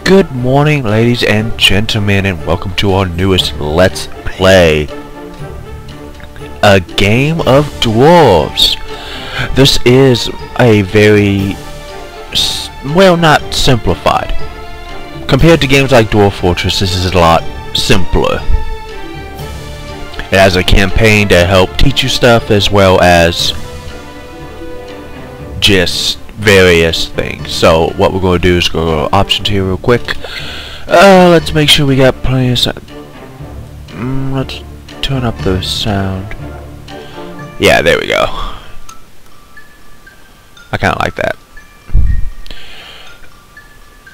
Good morning, ladies and gentlemen, and welcome to our newest Let's Play, A Game of Dwarves. This is a very, well, not simplified. Compared to games like Dwarf Fortress, this is a lot simpler. It has a campaign to help teach you stuff as well as just various things. So what we're going to do is go to options here real quick. Let's make sure we got plenty of sound. Let's turn up the sound. Yeah, there we go. I kind of like that.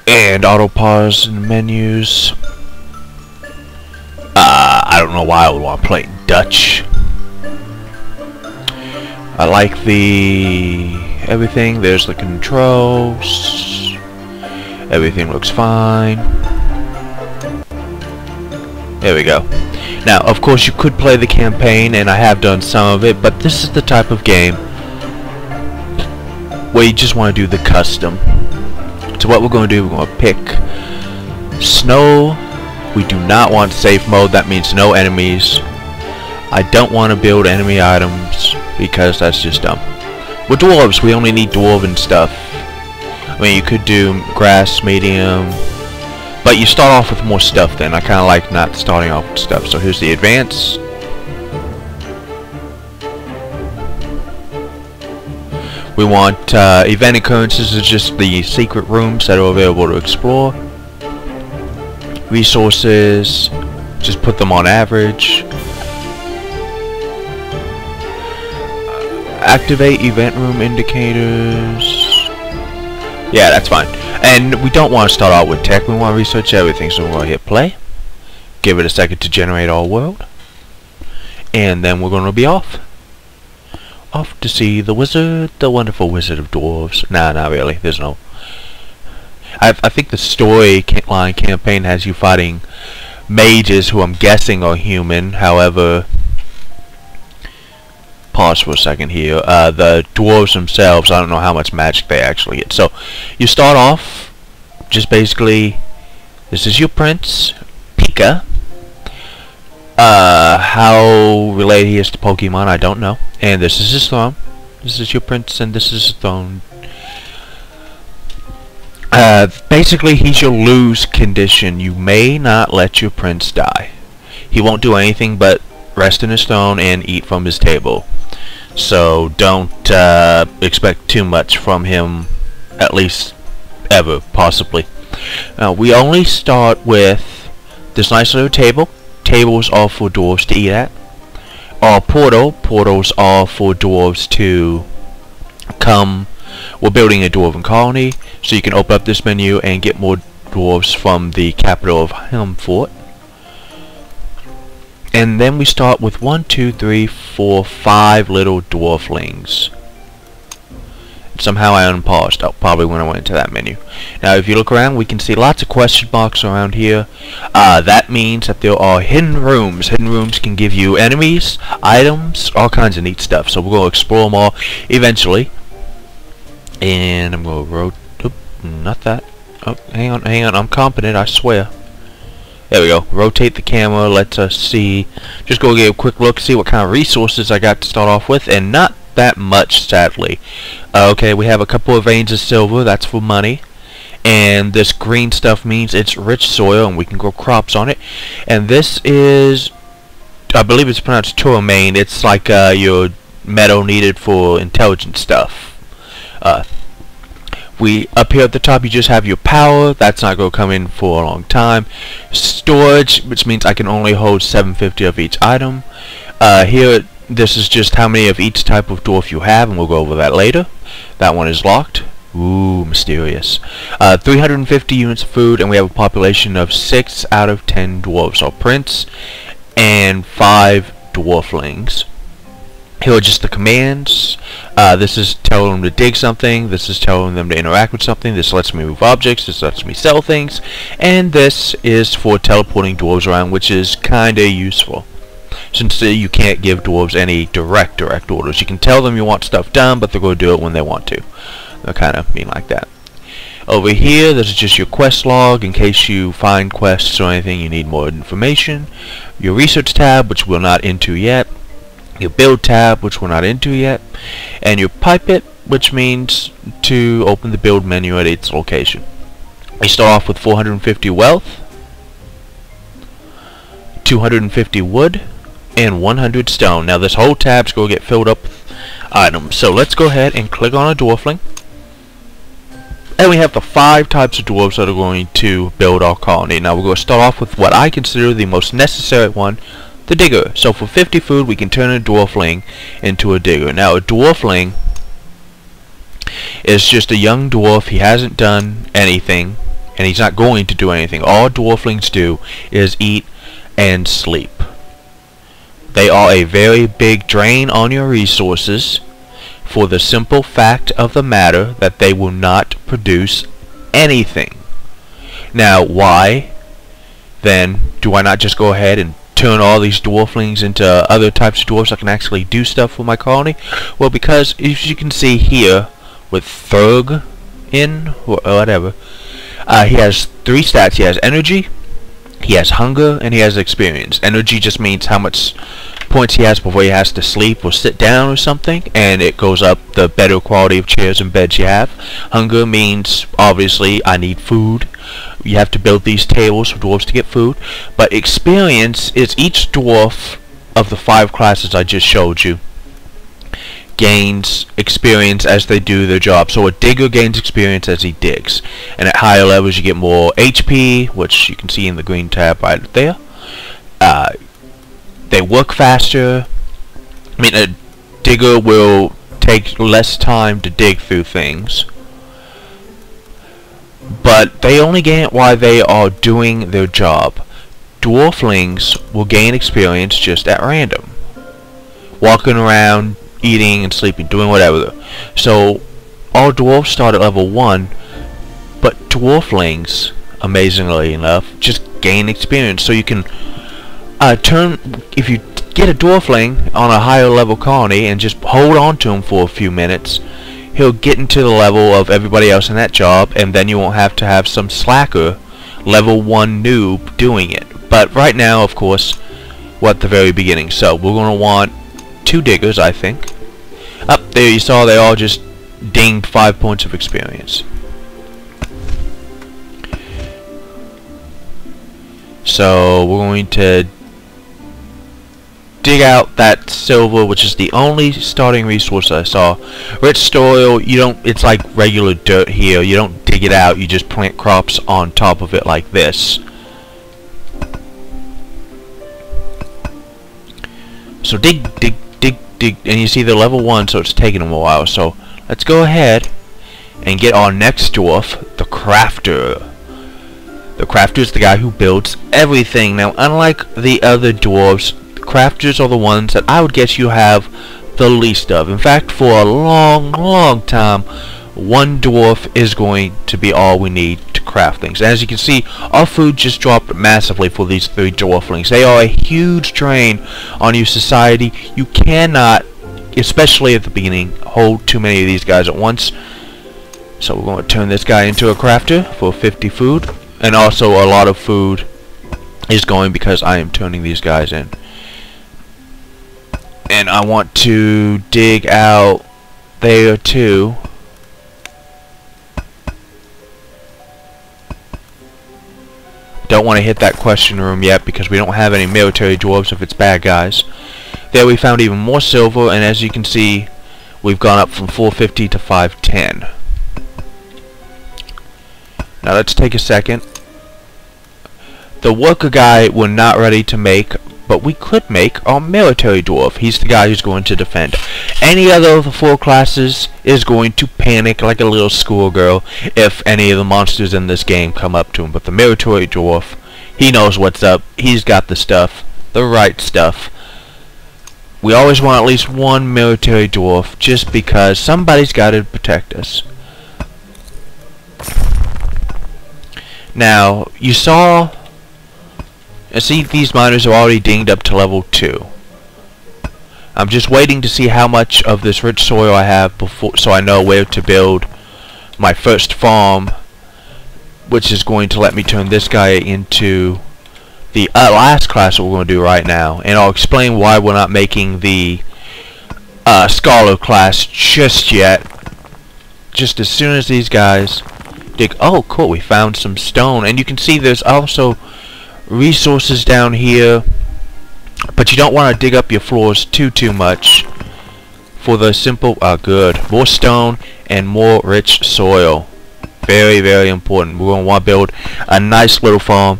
And auto pause in the menus. I don't know why I would want to play Dutch. I like the everything. There's the controls. Everything looks fine. There we go. Now, of course, you could play the campaign, and I have done some of it, but this is the type of game where you just want to do the custom. So what we're going to do, we're going to pick snow. We do not want safe mode. That means no enemies. I don't want to build enemy items because that's just dumb. With dwarves, we only need dwarven stuff. I mean, you could do grass, medium, but you start off with more stuff then. I kind of like not starting off with stuff. So here's the advance. We want event occurrences is just the secret rooms that are available to explore. Resources, just put them on average. Activate event room indicators. Yeah, that's fine. And we don't want to start out with tech. We want to research everything. So we're going to hit play. Give it a second to generate our world. And then we're going to be off. Off to see the wizard, the wonderful wizard of dwarves. Nah, not really. There's no... I think the storyline campaign has you fighting mages who I'm guessing are human. However... Pause for a second here. The dwarves themselves, I don't know how much magic they actually get. So you start off just basically, this is your prince, Pika. How related he is to Pokemon, I don't know. And this is his throne. This is your prince, and this is his throne. Basically, he's your lose condition. You may not let your prince die. He won't do anything but rest in his throne and eat from his table. So don't expect too much from him, at least ever, possibly. We only start with this nice little table. Tables are for dwarves to eat at. Our portals are for dwarves to come. We're building a dwarven colony, so you can open up this menu and get more dwarves from the capital of Helmfort. And then we start with 1, 2, 3, 4, 5 little dwarflings. Somehow I unpaused. Oh, probably when I went into that menu. Now, if you look around, we can see lots of question marks around here. That means that there are hidden rooms. Hidden rooms can give you enemies, items, all kinds of neat stuff. So we're going to explore them all eventually. And I'm going to rotate. Not that. Oh, hang on. I'm competent, I swear. There we go. Rotate the camera. Let us see. Just go get a quick look, see what kind of resources I got to start off with, and not that much, sadly. Okay, we have a couple of veins of silver. That's for money. And this green stuff means it's rich soil, and we can grow crops on it. And this is, I believe it's pronounced tourmaline. It's like your metal needed for intelligent stuff. Up here at the top, you just have your power. That's not going to come in for a long time. Storage, which means I can only hold 750 of each item. Here, this is just how many of each type of dwarf you have, and we'll go over that later. That one is locked. Ooh, mysterious. 350 units of food, and we have a population of 6 out of 10 dwarves. So prince and 5 dwarflings. Here are just the commands. This is telling them to dig something. This is telling them to interact with something. This lets me move objects. This lets me sell things. And this is for teleporting dwarves around, which is kinda useful. Since you can't give dwarves any direct orders. You can tell them you want stuff done, but they're going to do it when they want to. They'll kind of mean like that. Over here, this is just your quest log in case you find quests or anything you need more information. Your research tab, which we're not into yet. Your build tab, which we're not into yet. And your pipette, which means to open the build menu at its location. We start off with 450 wealth, 250 wood, and 100 stone. Now this whole tab's going to get filled up with items. So let's go ahead and click on a dwarfling. And we have the 5 types of dwarves that are going to build our colony. Now we're going to start off with what I consider the most necessary one, the digger. So for 50 food we can turn a dwarfling into a digger. Now a dwarfling is just a young dwarf. He hasn't done anything and he's not going to do anything. All dwarflings do is eat and sleep. They are a very big drain on your resources for the simple fact of the matter that they will not produce anything. Now why then do I not just go ahead and turn all these dwarflings into other types of dwarves that can actually do stuff for my colony? Well, because as you can see here with Thurg in or whatever, he has 3 stats. He has energy, he has hunger, and he has experience. Energy just means how much points he has before he has to sleep or sit down or something, and it goes up the better quality of chairs and beds you have. Hunger means obviously I need food. You have to build these tables for dwarves to get food. But experience is each dwarf of the 5 classes I just showed you gains experience as they do their job. So a digger gains experience as he digs, and at higher levels you get more HP, which you can see in the green tab right there. They work faster. I mean, a digger will take less time to dig through things, but they only gain it while they are doing their job. Dwarflings will gain experience just at random, walking around, eating and sleeping, doing whatever. So all dwarves start at level 1, but dwarflings, amazingly enough, just gain experience. So you can if you get a dwarfling on a higher level colony and just hold on to him for a few minutes, he'll get into the level of everybody else in that job, and then you won't have to have some slacker level 1 noob doing it. But right now, of course, we're at the very beginning, so we're going to want 2 diggers, I think. Up there you saw they all just dinged 5 points of experience. So we're going to dig out that silver, which is the only starting resource I saw. Rich soil, you don't, it's like regular dirt here. You don't dig it out, you just plant crops on top of it like this. So dig, and you see they're level 1, so it's taking them a while. So let's go ahead and get our next dwarf, the crafter. The crafter is the guy who builds everything. Now, unlike the other dwarves, the crafters are the ones that I would guess you have the least of. In fact, for a long time, 1 dwarf is going to be all we need to craft things. And as you can see, our food just dropped massively for these 3 dwarflings. They are a huge drain on your society. You cannot, especially at the beginning, hold too many of these guys at once. So we're going to turn this guy into a crafter for 50 food. And also a lot of food is going because I am turning these guys in. And I want to dig out there too. Don't want to hit that question room yet because we don't have any military dwarves if it's bad guys. There we found even more silver, and as you can see, we've gone up from 450 to 510. Now let's take a second. The worker guy we're not ready to make, but we could make our military dwarf. He's the guy who's going to defend. Any other of the 4 classes is going to panic like a little schoolgirl if any of the monsters in this game come up to him. But the military dwarf, he knows what's up. He's got the stuff, the right stuff. We always want at least 1 military dwarf just because somebody's got to protect us. Now, you saw... see, these miners are already dinged up to level 2. I'm just waiting to see how much of this rich soil I have before, so I know where to build my first farm which is going to let me turn this guy into the last class that we're going to do right now, and I'll explain why we're not making the Scholar class just yet. Just as soon as these guys dig. Oh, cool! We found some stone, and you can see there's also resources down here, but you don't want to dig up your floors too much. For the simple, good, more stone and more rich soil. Very, very important. We're going to want to build a nice little farm.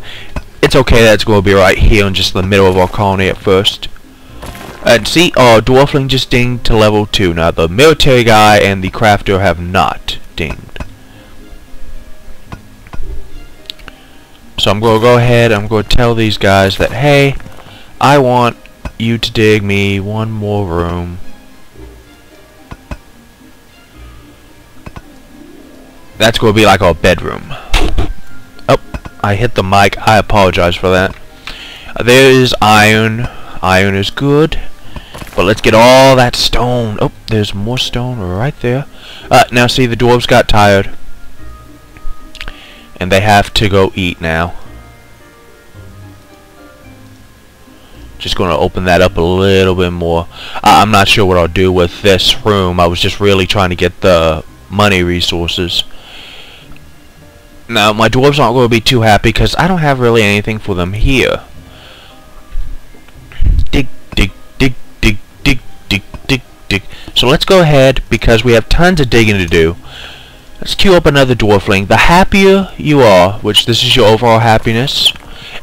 It's okay that it's going to be right here in just the middle of our colony at first. And see, our dwarfling just dinged to level 2. Now the military guy and the crafter have not dinged. So I'm going to go ahead, I'm going to tell these guys that, hey, I want you to dig me one more room. That's going to be like our bedroom. Oh, I hit the mic. I apologize for that. There is iron. Iron is good. But let's get all that stone. Oh, there's more stone right there. Now see, the dwarves got tired. And they have to go eat now. Just going to open that up a little bit more. I'm not sure what I'll do with this room. I was just really trying to get the money resources. Now, my dwarves aren't going to be too happy because I don't have really anything for them here. Dig, dig, dig, dig, dig, dig, dig, dig. So let's go ahead, because we have tons of digging to do. Let's queue up another dwarfling. The happier you are, which this is your overall happiness,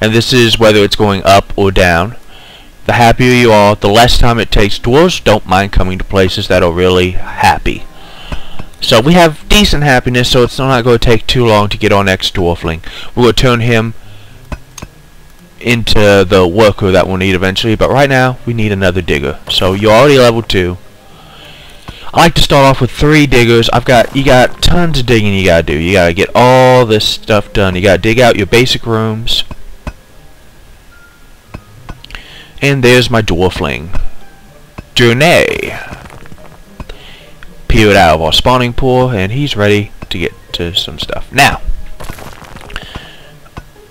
and this is whether it's going up or down. The happier you are, the less time it takes. Dwarves don't mind coming to places that are really happy. So we have decent happiness, so it's not going to take too long to get our next dwarfling. We're going to turn him into the worker that we'll need eventually, but right now we need another digger. So you're already level 2. I like to start off with 3 diggers. You got tons of digging you gotta do. You gotta get all this stuff done. You gotta dig out your basic rooms. And there's my dwarfling, Journey. Peeled out of our spawning pool, and he's ready to get to some stuff. Now,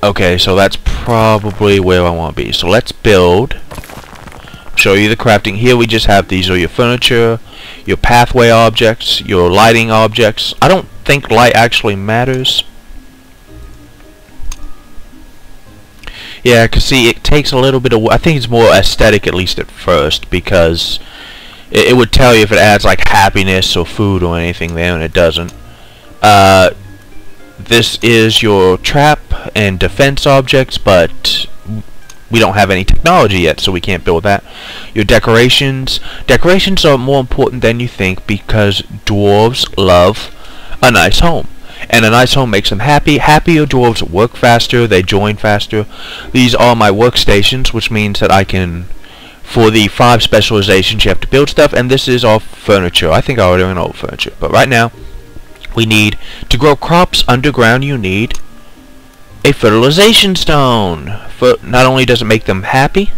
okay, so that's probably where I want to be. So let's build. Show you the crafting. Here we just have these are your furniture, your pathway objects, your lighting objects. I don't think light actually matters. Yeah, cause see, it takes a little bit of. I think it's more aesthetic, at least at first, because it would tell you if it adds like happiness or food or anything there, and it doesn't. This is your trap and defense objects, but we don't have any technology yet, so we can't build that. Your decorations. Decorations are more important than you think, because dwarves love a nice home. And a nice home makes them happy. Happier dwarves work faster, they join faster. These are my workstations, which means that I can, for the 5 specializations, you have to build stuff, and this is all furniture. I think I already know furniture, but right now, we need to grow crops underground. You need a fertilization stone. Not only does it make them happy,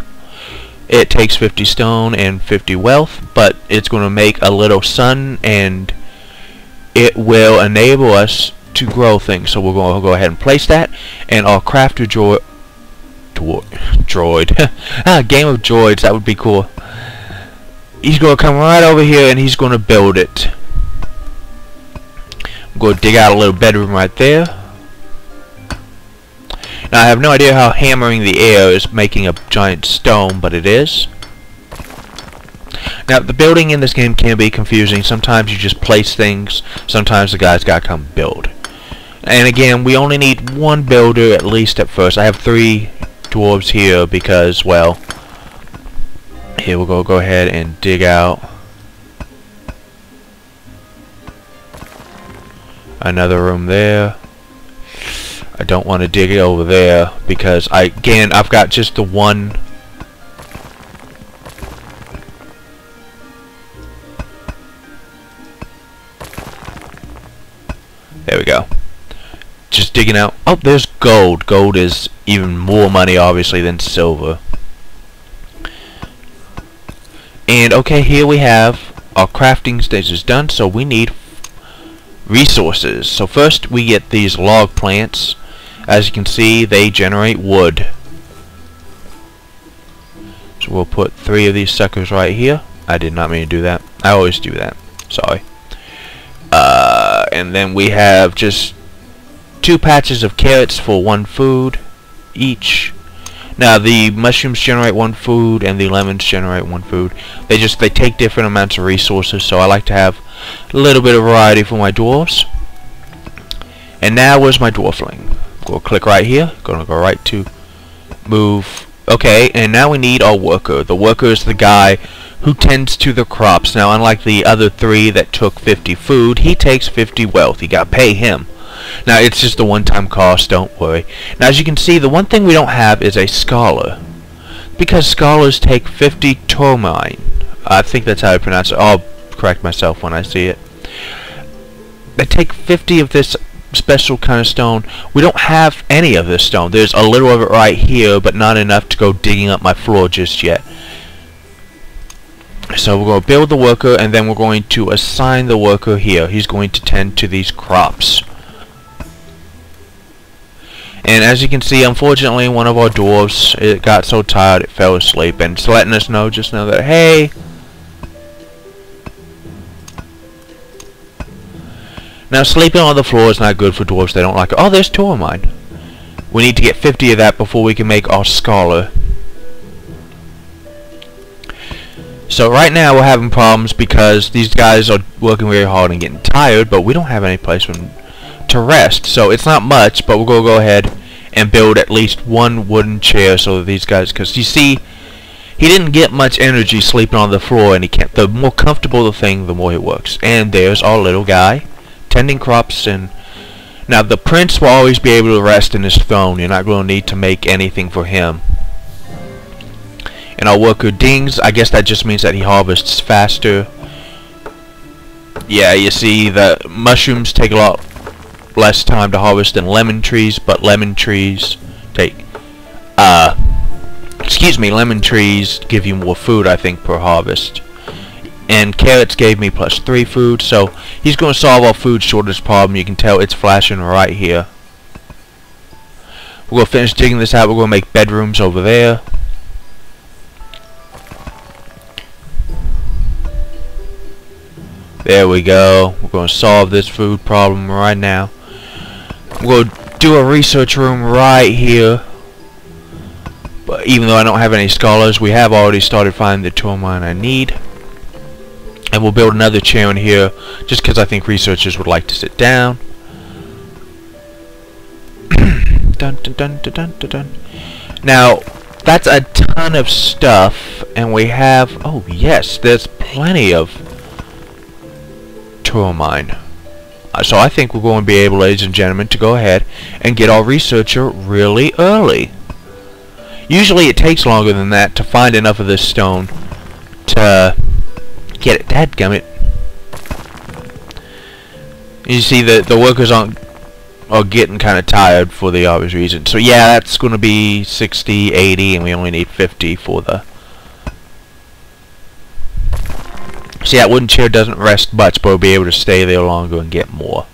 it takes 50 stone and 50 wealth, but it's going to make a little sun, and it will enable us to grow things. So we're going to go ahead and place that, and our crafter droid Game of Droids, that would be cool. He's going to come right over here and he's going to build it. I'm going to dig out a little bedroom right there. Now I have no idea how hammering the air is making a giant stone, but it is. Now the building in this game can be confusing. Sometimes you just place things, sometimes the guys gotta come build. And again, we only need 1 builder at least at first. I have 3 dwarves here because, well, here we'll go ahead and dig out another room there. I don't want to dig it over there because I've got just the 1. There we go. Just digging out. Oh, there's gold. Gold is even more money, obviously, than silver. And okay, here we have our crafting stage is done. So we need resources. So first we get these log plants. As you can see, they generate wood. So we'll put 3 of these suckers right here. I did not mean to do that. I always do that. Sorry. And then we have just 2 patches of carrots for 1 food each. Now the mushrooms generate 1 food and the lemons generate 1 food. They take different amounts of resources, so I like to have a little bit of variety for my dwarves. And now where's my dwarfling? Go click right here. Gonna go right to move. Okay, and now we need our worker. The worker is the guy who tends to the crops. Now unlike the other 3 that took 50 food, he takes 50 wealth. You gotta pay him. Now it's just a one-time cost, don't worry. Now as you can see, the one thing we don't have is a scholar, because scholars take 50 tourmaline. I think that's how I pronounce it. I'll correct myself when I see it. They take 50 of this special kind of stone. We don't have any of this stone. There's a little of it right here, but not enough to go digging up my floor just yet. So we're going to build the worker, and then we're going to assign the worker here. He's going to tend to these crops. And as you can see, unfortunately, one of our dwarves, it got so tired it fell asleep, and it's letting us know just now that, hey, now sleeping on the floor is not good for dwarves. They don't like it. Oh, there's 2 of mine. We need to get 50 of that before we can make our scholar. So right now we're having problems because these guys are working very hard and getting tired, but we don't have any place for them to rest. So it's not much, but we're going to go ahead and build at least 1 wooden chair so that these guys, because you see, he didn't get much energy sleeping on the floor, and he can't. The more comfortable the thing, the more it works. And there's our little guy tending crops. And now the prince will always be able to rest in his throne. You're not going to need to make anything for him. And our worker dings, I guess that just means that he harvests faster. Yeah, you see, the mushrooms take a lot less time to harvest than lemon trees, but lemon trees take, lemon trees give you more food, I think, per harvest. And carrots gave me +3 food, so he's going to solve our food shortage problem. You can tell it's flashing right here. We're going to finish digging this out. We're going to make bedrooms over there. There we go. We're going to solve this food problem right now. We're going to do a research room right here. But even though I don't have any scholars, we have already started finding the tourmaline I need. And we'll build another chair in here just because I think researchers would like to sit down. Dun, dun, dun, dun, dun, dun, dun. Now, that's a ton of stuff. And we have... oh, yes, there's plenty of tourmaline. So I think we're going to be able, ladies and gentlemen, to go ahead and get our researcher really early. Usually it takes longer than that to find enough of this stone to get it. Dadgummit. You see that the workers are getting kind of tired for the obvious reason. So yeah, that's going to be 60, 80, and we only need 50 for the... See, that wooden chair doesn't rest much, but we'll be able to stay there longer and get more.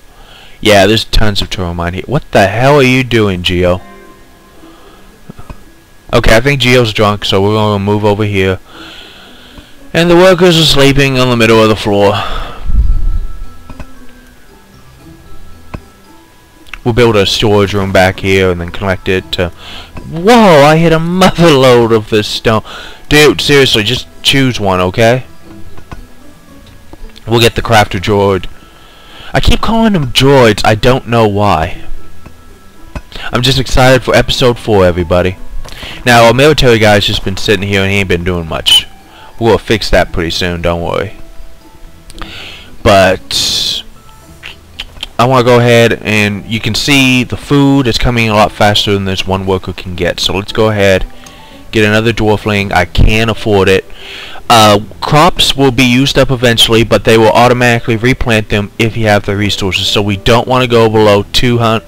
Yeah, there's tons of tourmaline here. What the hell are you doing, Geo? Okay, I think Geo's drunk, so we're going to move over here. And the workers are sleeping on the middle of the floor. We'll build a storage room back here and then connect it to... Whoa, I hit a mother load of this stone. Dude, seriously, just choose one, okay? We'll get the crafter droid. I keep calling them droids. I don't know why. I'm just excited for episode 4, everybody. Now, our military guy's just been sitting here and he ain't been doing much. We'll fix that pretty soon, don't worry. But I want to go ahead and you can see the food is coming a lot faster than this one worker can get. So let's go ahead, get another dwarfling. I can afford it. Crops will be used up eventually, but they will automatically replant them if you have the resources. So we don't want to go below 200,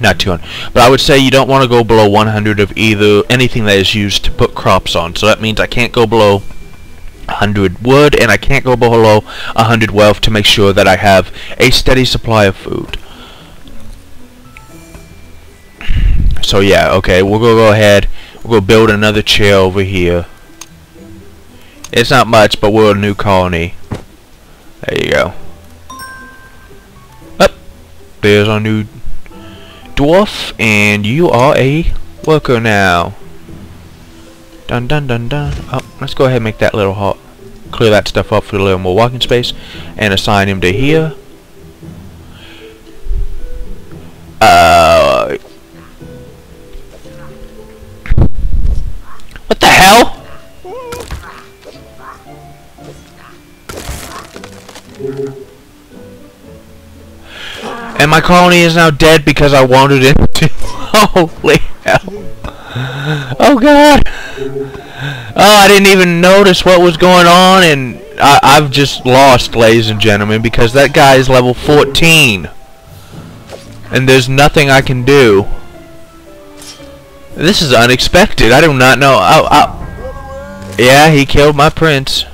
not 200, but I would say you don't want to go below 100 of either anything that is used to put crops on. So that means I can't go below 100 wood, and I can't go below 100 wealth to make sure that I have a steady supply of food. So yeah, okay, we'll go ahead. We'll go build another chair over here. It's not much, but we're a new colony. There you go. Up, there's our new dwarf, and you are a worker now. Dun dun dun dun. Oh, let's go ahead and make that little hut. Clear that stuff up for a little more walking space, and assign him to here. What the hell? And my colony is now dead because I wandered into. Holy hell! Oh god! Oh, I didn't even notice what was going on, and I've just lost, ladies and gentlemen, because that guy is level 14. And there's nothing I can do. This is unexpected. I do not know. Yeah, he killed my prince.